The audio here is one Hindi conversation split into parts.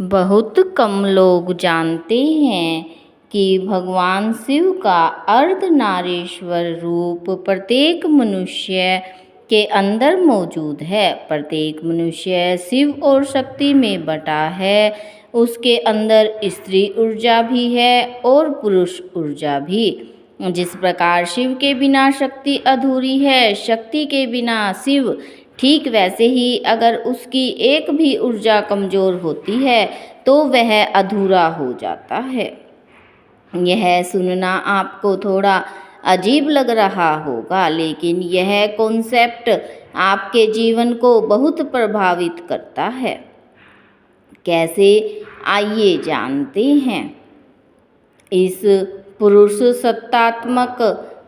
बहुत कम लोग जानते हैं कि भगवान शिव का अर्धनारीश्वर रूप प्रत्येक मनुष्य के अंदर मौजूद है। प्रत्येक मनुष्य शिव और शक्ति में बटा है। उसके अंदर स्त्री ऊर्जा भी है और पुरुष ऊर्जा भी। जिस प्रकार शिव के बिना शक्ति अधूरी है, शक्ति के बिना शिव, ठीक वैसे ही अगर उसकी एक भी ऊर्जा कमज़ोर होती है तो वह अधूरा हो जाता है। यह सुनना आपको थोड़ा अजीब लग रहा होगा, लेकिन यह कॉन्सेप्ट आपके जीवन को बहुत प्रभावित करता है। कैसे, आइए जानते हैं। इस पुरुष सत्तात्मक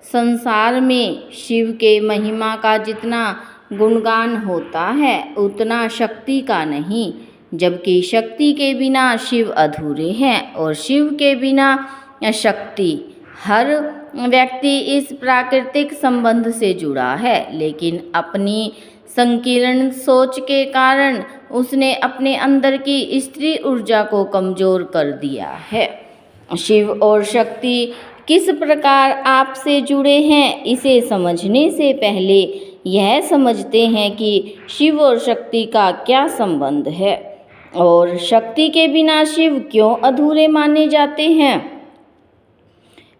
संसार में शिव के महिमा का जितना गुणगान होता है उतना शक्ति का नहीं, जबकि शक्ति के बिना शिव अधूरे हैं और शिव के बिना शक्ति। हर व्यक्ति इस प्राकृतिक संबंध से जुड़ा है, लेकिन अपनी संकीर्ण सोच के कारण उसने अपने अंदर की स्त्री ऊर्जा को कमज़ोर कर दिया है। शिव और शक्ति किस प्रकार आपसे जुड़े हैं, इसे समझने से पहले यह समझते हैं कि शिव और शक्ति का क्या संबंध है और शक्ति के बिना शिव क्यों अधूरे माने जाते हैं।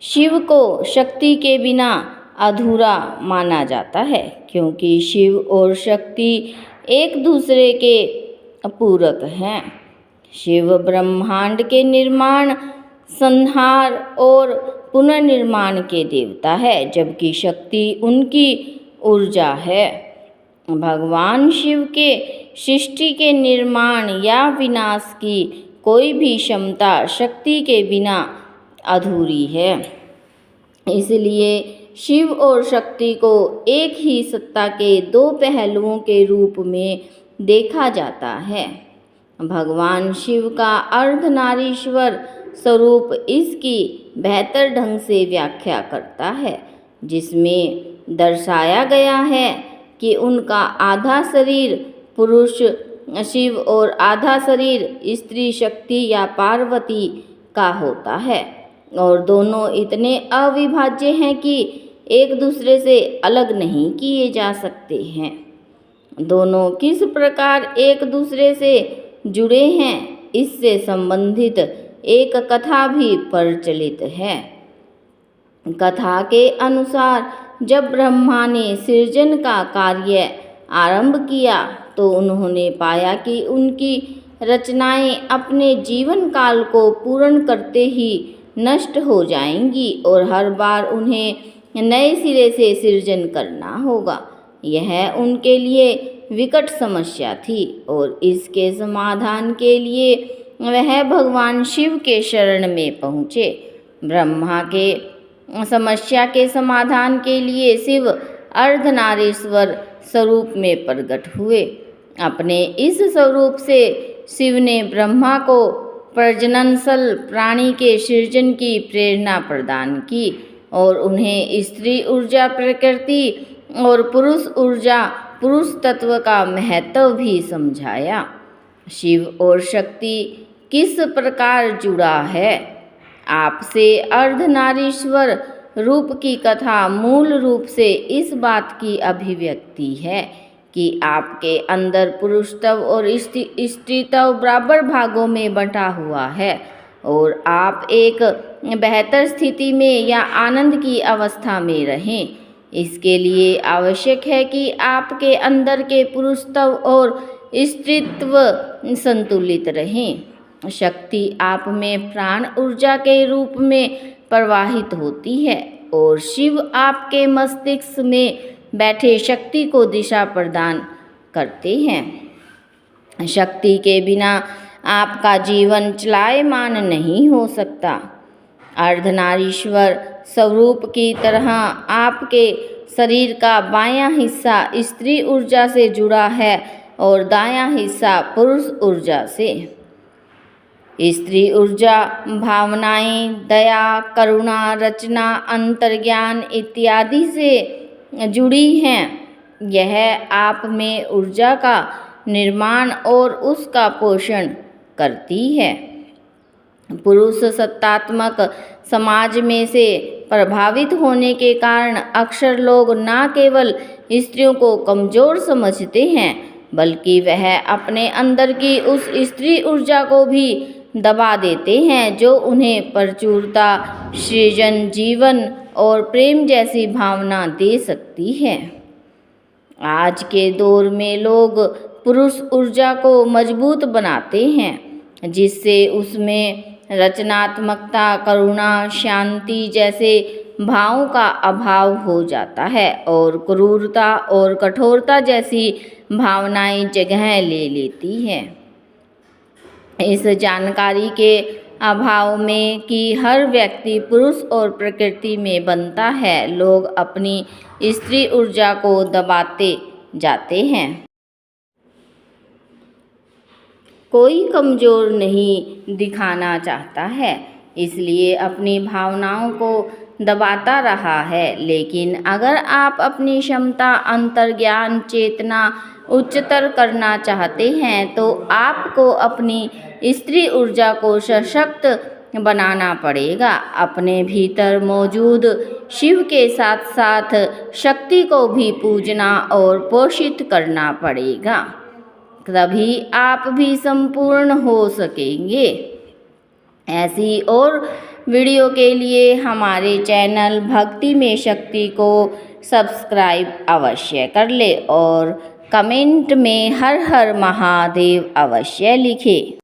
शिव को शक्ति के बिना अधूरा माना जाता है क्योंकि शिव और शक्ति एक दूसरे के पूरक हैं। शिव ब्रह्मांड के निर्माण, संहार और पुनर्निर्माण के देवता है, जबकि शक्ति उनकी ऊर्जा है। भगवान शिव के सृष्टि के निर्माण या विनाश की कोई भी क्षमता शक्ति के बिना अधूरी है। इसलिए शिव और शक्ति को एक ही सत्ता के दो पहलुओं के रूप में देखा जाता है। भगवान शिव का अर्धनारीश्वर स्वरूप इसकी बेहतर ढंग से व्याख्या करता है, जिसमें दर्शाया गया है कि उनका आधा शरीर पुरुष शिव और आधा शरीर स्त्री शक्ति या पार्वती का होता है और दोनों इतने अविभाज्य हैं कि एक दूसरे से अलग नहीं किए जा सकते हैं। दोनों किस प्रकार एक दूसरे से जुड़े हैं, इससे संबंधित एक कथा भी प्रचलित है। कथा के अनुसार जब ब्रह्मा ने सृजन का कार्य आरंभ किया तो उन्होंने पाया कि उनकी रचनाएं अपने जीवन काल को पूर्ण करते ही नष्ट हो जाएंगी और हर बार उन्हें नए सिरे से सृजन करना होगा। यह उनके लिए विकट समस्या थी और इसके समाधान के लिए वह भगवान शिव के शरण में पहुँचे। ब्रह्मा के समस्या के समाधान के लिए शिव अर्धनारीश्वर स्वरूप में प्रकट हुए। अपने इस स्वरूप से शिव ने ब्रह्मा को प्रजननशील प्राणी के सृजन की प्रेरणा प्रदान की और उन्हें स्त्री ऊर्जा प्रकृति और पुरुष ऊर्जा पुरुष तत्व का महत्व भी समझाया। शिव और शक्ति किस प्रकार जुड़ा है आपसे। अर्धनारीश्वर रूप की कथा मूल रूप से इस बात की अभिव्यक्ति है कि आपके अंदर पुरुषत्व और स्त्रीत्व बराबर भागों में बंटा हुआ है और आप एक बेहतर स्थिति में या आनंद की अवस्था में रहें। इसके लिए आवश्यक है कि आपके अंदर के पुरुषत्व और स्त्रीत्व संतुलित रहें। शक्ति आप में प्राण ऊर्जा के रूप में प्रवाहित होती है और शिव आपके मस्तिष्क में बैठे शक्ति को दिशा प्रदान करते हैं। शक्ति के बिना आपका जीवन चलायमान नहीं हो सकता। अर्धनारीश्वर स्वरूप की तरह आपके शरीर का बायां हिस्सा स्त्री ऊर्जा से जुड़ा है और दायां हिस्सा पुरुष ऊर्जा से। स्त्री ऊर्जा भावनाएं, दया, करुणा, रचना, अंतर्ज्ञान इत्यादि से जुड़ी हैं। यह आप में ऊर्जा का निर्माण और उसका पोषण करती है। पुरुष सत्तात्मक समाज में से प्रभावित होने के कारण अक्सर लोग न केवल स्त्रियों को कमज़ोर समझते हैं, बल्कि वह अपने अंदर की उस स्त्री ऊर्जा को भी दबा देते हैं जो उन्हें प्रचुरता, सृजन, जीवन और प्रेम जैसी भावना दे सकती है। आज के दौर में लोग पुरुष ऊर्जा को मजबूत बनाते हैं, जिससे उसमें रचनात्मकता, करुणा, शांति जैसे भावों का अभाव हो जाता है और क्रूरता और कठोरता जैसी भावनाएं जगह ले लेती हैं। इस जानकारी के अभाव में कि हर व्यक्ति पुरुष और प्रकृति में बनता है, लोग अपनी स्त्री ऊर्जा को दबाते जाते हैं। कोई कमज़ोर नहीं दिखाना चाहता है, इसलिए अपनी भावनाओं को दबाता रहा है। लेकिन अगर आप अपनी क्षमता, अंतर्ज्ञान, चेतना उच्चतर करना चाहते हैं तो आपको अपनी स्त्री ऊर्जा को सशक्त बनाना पड़ेगा। अपने भीतर मौजूद शिव के साथ साथ शक्ति को भी पूजना और पोषित करना पड़ेगा, तभी आप भी संपूर्ण हो सकेंगे। ऐसी और वीडियो के लिए हमारे चैनल भक्ति में शक्ति को सब्सक्राइब अवश्य कर ले और कमेंट में हर हर महादेव अवश्य लिखें।